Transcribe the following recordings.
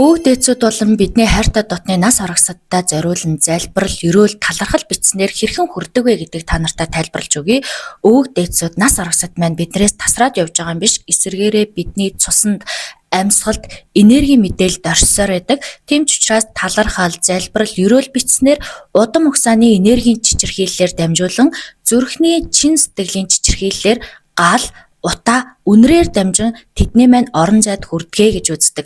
Өвөг дээдсүүд болон бидний хайртай дотны нас орогсодтой зориулан залбирал, ерөөл, талархал бичснээр хэрхэн хүрдэг вэ гэдгийг та нартай тайлбарлаж өгье. Өвөг дээдсүүд нас орогсод маань биднээс тасраад явж байгаа юм биш. Эсвэргээрээ бидний цуснд амьсгалд энерги мэдээлэлд оршсоор байдаг. Тийм ч учраас талархал, залбирал, ерөөл бичснээр удам угсааны энергийн чичирхийллээр дамжуулан зүрхний чин сэтгэлийн чичирхийллээр гал утаа үнрээр дамжин тэдний маань орон зайд хүрдэгэ гэж үздэг.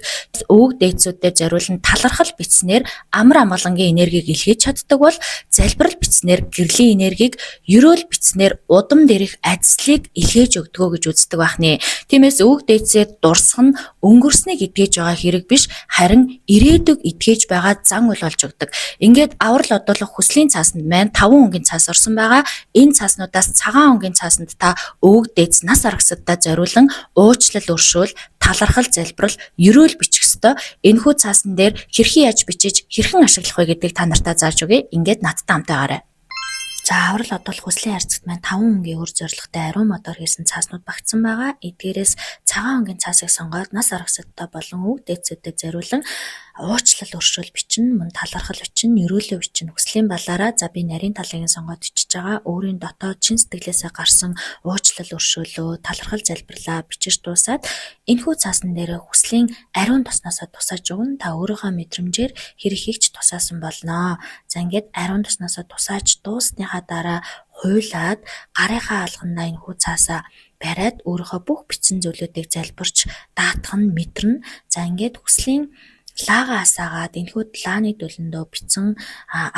Өвөг дээдсүүдэд зориулан талархал бичснээр амар амгалангийн энергийг илгээж чаддаг бол залбирал бичснээр гэрлийн энергийг, ерөөл бичснээр удам дээрх ажлыг илгээж өгдөгөө гэж үздэг бахны. Тиймээс өвөг дээдсээ дурсах нь өнгөрснийг эдгэж байгаа хэрэг биш, харин ирээдүг эдгэж байгаа зан үйл болж өгдөг. Ингээд аврал одоолох хүслийн цаасанд маань 5 өнгийн цаас орсон байгаа. Энэ цааснуудаас цагаан өнгийн цаасанд та өвөг дээдс нас аргасадтай зориулан уучлал өршөөл, талархал, залбирал, ерөөл бичих ёстой. Энэхүү цаасан дээр хэрхэн яаж бичиж, хэрхэн ашиглах вэ гэдгийг та нартай зааж өгье. Ингээд надтай хамтаагаарай. За аврал одоолох хүслийн харьцагт маань 5 өнгийн өр зорилготой ариун модоор хийсэн цааснууд багтсан байгаа. Эдгээрээс цагаан өнгийн цаасыг сонгоод нас аргасадтай болон өвөг дээдсүүдэд зориулан уучлал өршөөл бичнэ, мөн талархал бичнэ, ерөөлөө бичнэ. Хүслийн балаараа за би нарийн талыг сонгоод бичиж байгаа. Өөрийн дотоод чин сэтгэлээсээ гарсан уучлал өршөөлөө, талархал залбирлаа бичиж дуусаад энэхүү цаасан дээр хүслийн ариун тосноосоо тусааж өгнө. Та өөрийнхөө мэдрэмжээр хэрэг хийгч тусаасан болно. За ингээд ариун тосноосоо тусааж дуусныхаа дараа хуйлаад гарынхаа алгандаа энэхүү цаасаа бариад өөрийнхөө бүх бичсэн зүйлүүдийг залбирч даатгах нь мэдэрнэ. За ингээд хүслийн лаага асаагаад энэхүү лааны дөлөндөө бичсэн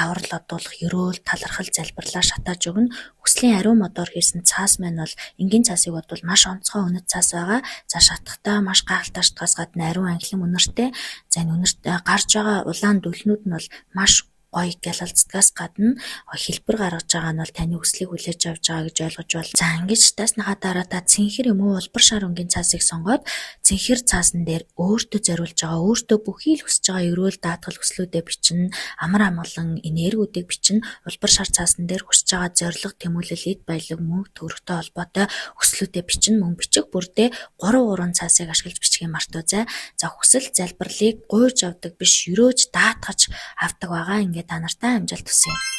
аврал одуулах ерөөл, талархал, залбирлаа шатааж өгнө. Хүслийн ариун модоор хийсэн цаас маань бол энгийн цаасыг бодвол маш онцгой үнэт цаас байгаа. За шатахтаа маш гайхалтай шатгаас гадна ариун анхлын үнэртэй. За энэ үнэрт гарч байгаа улаан дөлнүүд нь бол маш гоё гялалцдгаас гадна хэлбэр гаргаж байгаа нь бол таны хүслийг хүлээж авч байгаа гэж ойлгож байна. За ингэж таасныхаа дараа та цэнхэр юм уу улбар шар өнгийн цаасыг сонгоод цэнхэр цаасан дээр өөртөө зориулж байгаа, өөртөө бүхий л хүсэж байгаа ерөөл, даатгал, хүслүүдээ бичнэ, амар амгалан энергиудыг бичнэ. Улбар шар цаасан дээр хүсэж байгаа зориг, тэмүүлэл, эд баялаг, мөнгө, төгрөгтэй холбоотой хүслүүдээ бичнэ. Мөн бичих бүрдээ 3 цаасыг ашиглаж бичгийг мартаоцай. За хүсэл залбирлыг гуйж авдаг биш, ерөөж даатгаж авдаг байгаа. Ингээд та нартай амжилт хүсье.